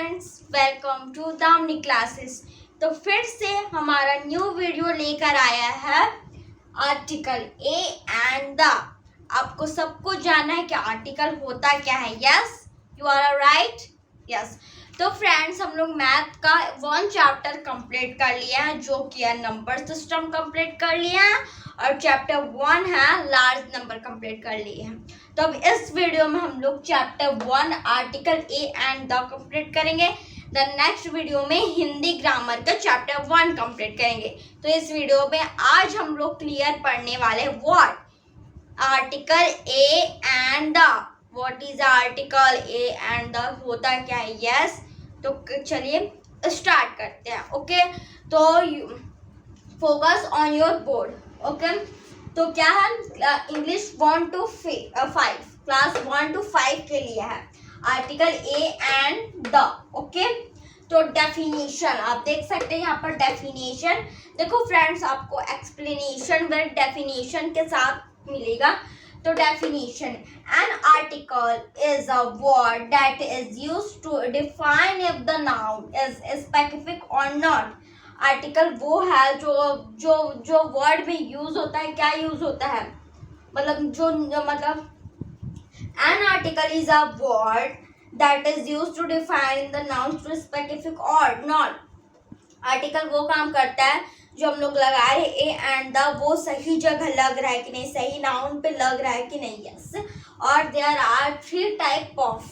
Friends, welcome to Damni classes. तो फिर से हमारा न्यू वीडियो लेकर आया है आर्टिकल ए एंड द। आपको सबको जानना है कि आर्टिकल होता क्या है। Yes, you are right. Yes, तो फ्रेंड्स हम लोग मैथ का 1 चैप्टर कंप्लीट कर लिया है, जो कि है नंबर सिस्टम कंप्लीट कर लिया है, और चैप्टर 1 है लार्ज नंबर कंप्लीट कर लिए हैं। तो अब इस वीडियो में हम लोग chapter 1 article a and the complete करेंगे। द नेक्स्ट वीडियो में हिंदी ग्रामर का चैप्टर 1 कंप्लीट करेंगे। तो इस वीडियो में आज हम लोग क्लियर पढ़ने वाले what article a and the. What is article a and the, होता क्या है। यस, तो चलिए स्टार्ट करते हैं। ओके, तो focus on your board. Okay, तो क्या है, इंग्लिश 1 to 5, क्लास 1 to 5 के लिए है article a and the. Okay, तो डेफिनेशन आप देख सकते हैं यहाँ पर। डेफिनेशन देखो फ्रेंड्स, आपको एक्सप्लेनेशन विद डेफिनेशन के साथ मिलेगा। तो definition, an article is a word that is used to define if the noun is specific और नॉट। आर्टिकल वो है जो वर्ड में यूज होता है। क्या यूज होता है, मतलब an article is a word that is used to define the noun to specific और नॉट। आर्टिकल वो काम करता है जो हम लोग लगा रहे ए एंड द, वो सही जगह लग रहा है कि नहीं, सही नाउन पे लग रहा है कि नहीं। यस, और there are 3 type of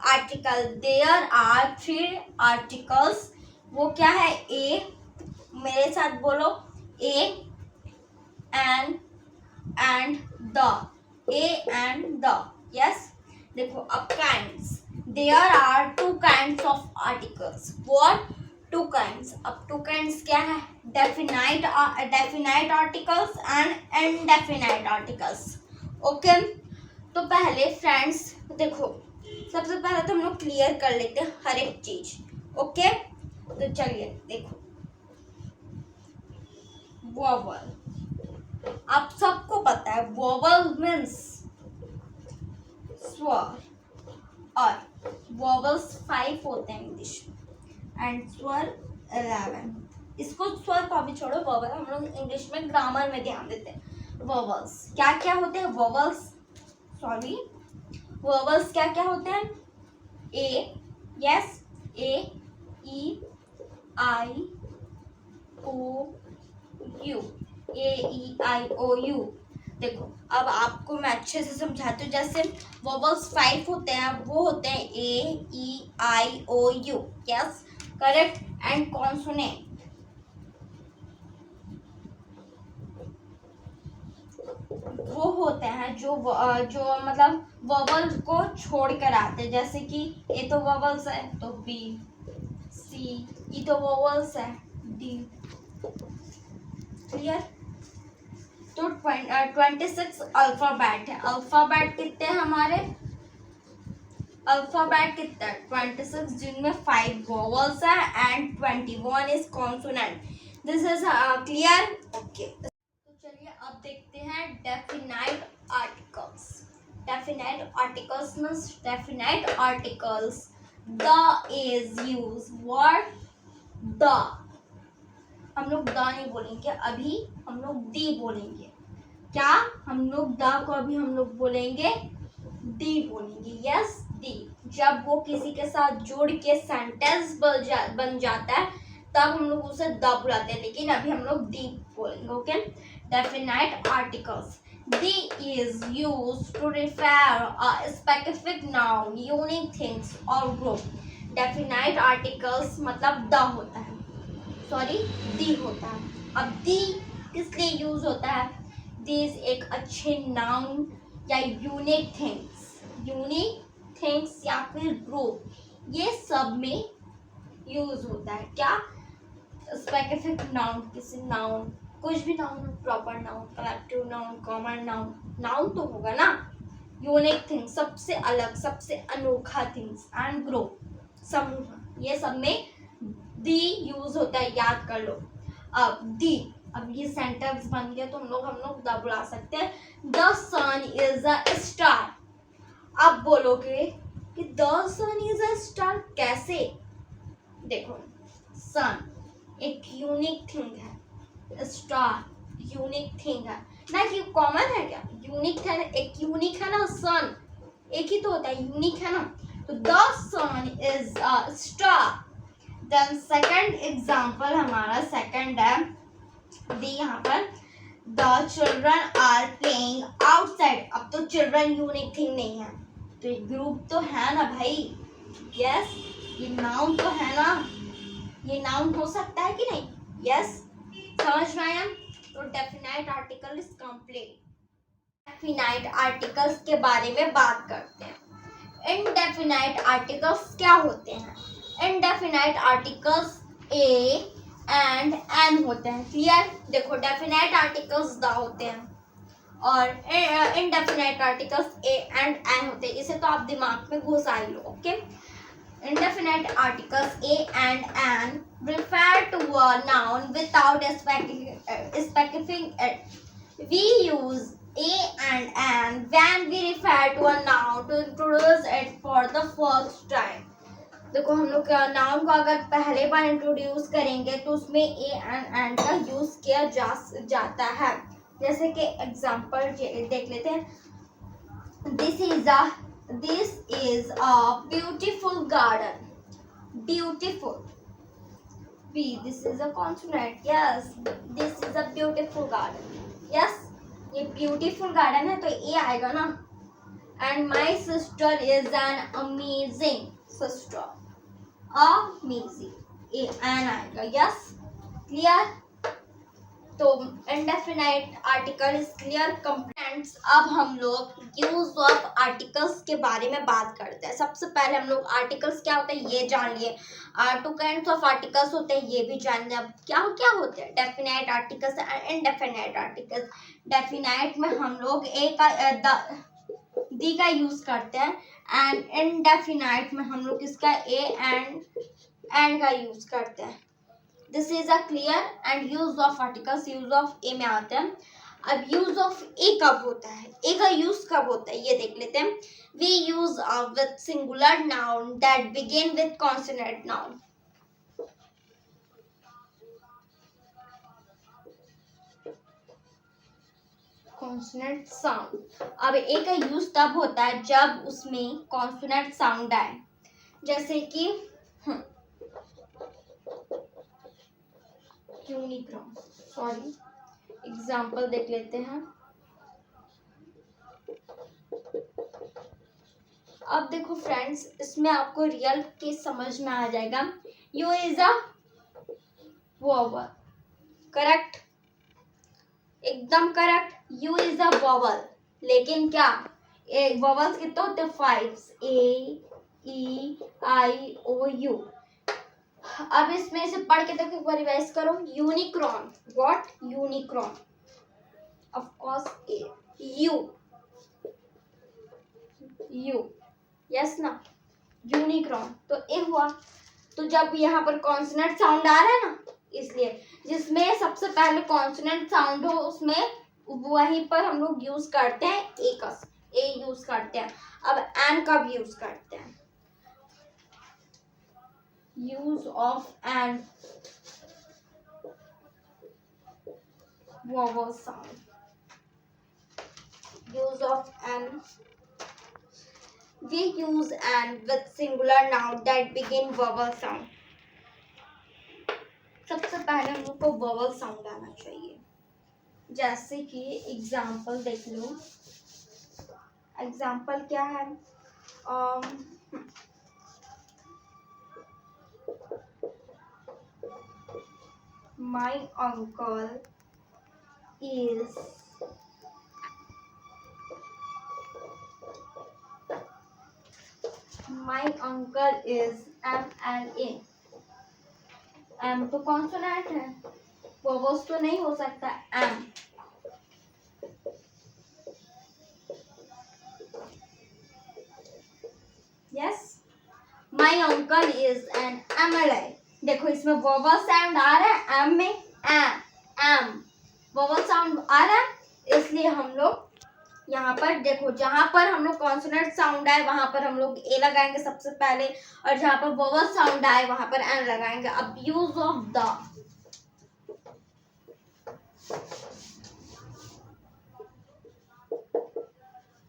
article. There are 3 articles. वो क्या है, ए, मेरे साथ बोलो, a and the, a and the. Yes, देखो अब kinds, there are 2 kinds of articles. What, 2 kinds. अब 2 काइंड्स क्या है, definite articles and indefinite articles. Okay, तो पहले फ्रेंड्स देखो, सबसे पहले तो हम लोग क्लियर कर लेते हैं हर एक चीज। ओके, तो चलिए देखो, वोवल, आप सबको पता है वोवल मीन्स स्वर, और वोवल्स 5 होते हैं इंग्लिश एंड स्वर 11। इसको स्वर को अभी छोड़ो, वोवल हम लोग इंग्लिश में ग्रामर में ध्यान देते हैं। वोवल्स क्या क्या होते हैं, वोवल्स क्या क्या होते हैं, A, yes, A, E, I, O, U, A, E, I, O, U. देखो अब आपको मैं अच्छे से समझाती हूँ। जैसे वोवल्स 5 होते हैं, वो होते हैं A, E, I, O, U. Yes, correct. And consonant, वो होते हैं जो मतलब वोवल को छोड़ कर आते हैं। जैसे कि ए तो वोवल्स है तो बी, सी, ई तो वोवल्स है, डी। क्लियर। तो 26 अल्फाबेट है। अल्फाबेट कितने हैं हमारे, अल्फाबेट कितना है 26, जिनमें 5 वोवल्स है and 21 is consonant. This is clear. Okay, तो चलिए अब देखते हैं definite articles. Definite articles means definite articles the is use. What, the, हम लोग द नहीं बोलेंगे, अभी हम लोग दी बोलेंगे। क्या, हम लोग द को अभी हम लोग बोलेंगे दी बोलेंगे। यस, दी। जब वो किसी के साथ जोड़ के सेंटेंस बन जाता है तब हम लोग उसे द बुलाते हैं, लेकिन अभी हम लोग दी बोलेंगे। Okay, definite articles, the is used to refer a specific noun, unique things और ग्रुप। डेफिनाइट आर्टिकल्स मतलब द होता है, सॉरी दी होता है। अब दी किस लिए यूज होता है, दिस एक अच्छे नाउन या यूनिक थिंग्स या फिर ग्रुप, ये सब में यूज होता है। क्या, स्पेसिफिक नाउन, किसी नाउन, कुछ भी noun, proper noun, collective noun, common noun, noun तो होगा ना। यूनिक थिंग्स सबसे अलग, सबसे अनोखा थिंग्स, एंड ग्रुप समूह, ये सब में दी यूज होता है, याद कर लो। अब दी, अब ये सेंटेंस बन गया तो हम लोग द बुला सकते हैं। The sun is a star. अब बोलोगे कि the sun is a star कैसे, देखो सन एक यूनिक थिंग है, स्टार यूनिक थिंग है ना, कि कॉमन है क्या, यूनिक है, एक यूनिक है ना, सन एक ही तो होता है, यूनिक है ना, तो the sun is a star. Then second example हमारा सेकंड है दी, यहाँ पर the children are playing outside. अब तो चिल्ड्रन यूनिक थिंग नहीं है, तो ये ग्रुप तो है ना भाई, यस ये नाउन तो है ना, ये नाउन हो सकता है कि नहीं, यस समझ में आया। तो definite article is complete. Definite articles के बारे में बात करते हैं। इनडेफिनाइट आर्टिकल्स क्या होते हैं? Indefinite articles a and an होते हैं, क्लियर। देखो डेफिनाइट आर्टिकल्स द होते हैं और indefinite articles a and an होते हैं, इसे तो आप दिमाग में घुसा ही लो, okay. Indefinite articles a and an refer to a noun without specifying it. We use a and an when we refer to a noun to introduce it for the first time. देखो हम लोग noun को अगर पहले बार introduce करेंगे तो उसमें ए and N का यूज किया जाता है। जैसे कि एग्जांपल देख लेते हैं, This is a beautiful garden. Beautiful. B. This is a consonant. Yes. This is a beautiful garden. Yes. ये beautiful garden है तो ये आएगा ना. And my sister is an amazing sister. Amazing. ये an आएगा. Yes. Clear? तो indefinite article is clear complete. अब हम लोग यूज ऑफ आर्टिकल्स के बारे में बात करते हैं। सबसे पहले हम लोग आर्टिकल्स क्या होते हैं ये जान लिए, टू काइंड्स ऑफ आर्टिकल्स होते हैं ये भी जान लिया। अब क्या क्या होते हैं definite articles and indefinite articles. Definite में हम लोग ए का दी का यूज करते हैं एंड इनडेफिनाइट में हम लोग इसका ए एंड का यूज करते हैं। This is a clear. And use of articles use of A में आते हैं। अब यूज ऑफ ए कब होता है, ए का यूज कब होता है ये देख लेते हैं। We use with singular noun that begin with consonant noun. Consonant sound. अब ए का यूज तब होता है जब उसमें कॉन्सोनेंट साउंड आए, जैसे कि यूनिक्रॉन, सॉरी एग्जाम्पल देख लेते हैं। अब देखो फ्रेंड्स इसमें आपको रियल केस समझ में आ जाएगा। U is a vowel, correct, एकदम correct. U is a vowel, लेकिन क्या वोवल्स कितने होते हैं 5, ए ई आई ओ यू। अब इसमें से पढ़ के तक एक बार रिवाइज करो। Unicorn, what Unicorn, of course A, you yes ना, यूनिक्रॉन तो ए हुआ। तो जब यहाँ पर कॉन्सोनेंट साउंड आ रहा है ना, इसलिए जिसमें सबसे पहले कॉन्सोनेंट साउंड हो उसमें वहीं पर हम लोग यूज करते हैं ए का, ए यूज करते हैं। अब एन कब यूज करते हैं? Use of an vowel sound. Use of an, we use an with singular noun that begin vowel sound. सबसे पहले हम लोग को vowel sound आना चाहिए। जैसे कि एग्जाम्पल देख लो। एग्जाम्पल क्या है? My uncle is MLA। M तो कॉन्सोनेंट है, वोवल्स तो नहीं हो सकता। M yes, my uncle is an MLA। देखो इसमें वोवल साउंड आ रहा है, एम में एम वोवल साउंड आ रहा है, इसलिए हम लोग यहाँ पर देखो, जहां पर हम लोग कॉन्सोनेंट साउंड आए वहां पर हम लोग ए लगाएंगे सबसे पहले, और जहां पर वोवल साउंड आए वहां पर एन लगाएंगे। अब use of the,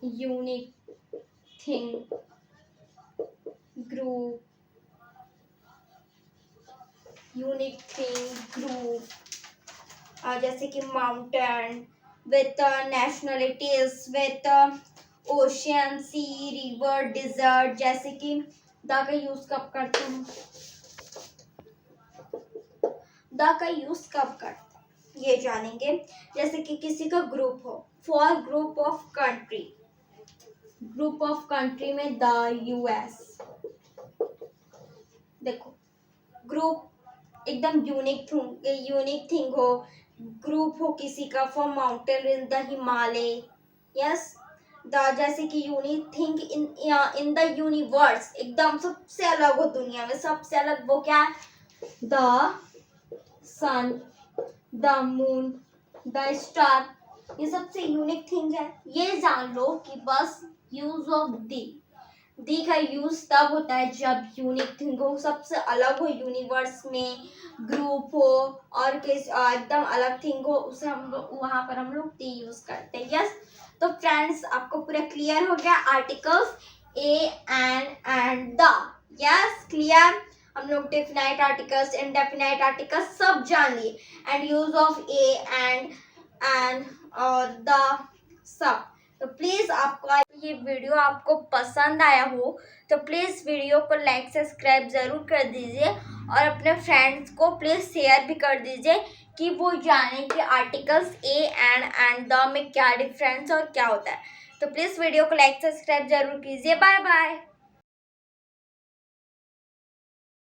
unique thing, group, unique thing group, जैसे कि mountain with nationalities, with ocean, sea, river, desert। जैसे कि द का यूज कब करते हैं, द का यूज कब करते हैं ये जानेंगे। जैसे कि किसी का ग्रुप हो, for group of country, group of country में द, यूएस। देखो ग्रुप एकदम यूनिक थिंग हो, ग्रुप हो किसी का, for mountain in the Himalaya, yes. The जैसे कि unique thing in the universe, एकदम सबसे अलग हो दुनिया में, सबसे अलग वो क्या है, the sun, the moon, the star, ये सबसे यूनिक थिंग है। ये जान लो कि बस यूज ऑफ दी का यूज तब होता है जब यूनिक थिंग हो, सबसे अलग हो यूनिवर्स में, ग्रुप हो और एकदम अलग थिंग हो, उसे हम लोग वहां पर हम लोग दी यूज करते हैं। यस, तो फ्रेंड्स आपको पूरा क्लियर हो गया articles a and the. Yes clear, हम लोग डेफिनाइट आर्टिकल्स, इनडेफिनाइट आर्टिकल्स सब जान लिए, and use of A and और द सब। तो प्लीज आपका ये वीडियो आपको पसंद आया हो तो प्लीज वीडियो को लाइक सब्सक्राइब जरूर कर दीजिए, और अपने फ्रेंड्स को प्लीज शेयर भी कर दीजिए कि वो जाने कि आर्टिकल्स ए एंड द में क्या डिफरेंस और क्या होता है। तो प्लीज वीडियो को लाइक सब्सक्राइब जरूर कीजिए। Bye bye.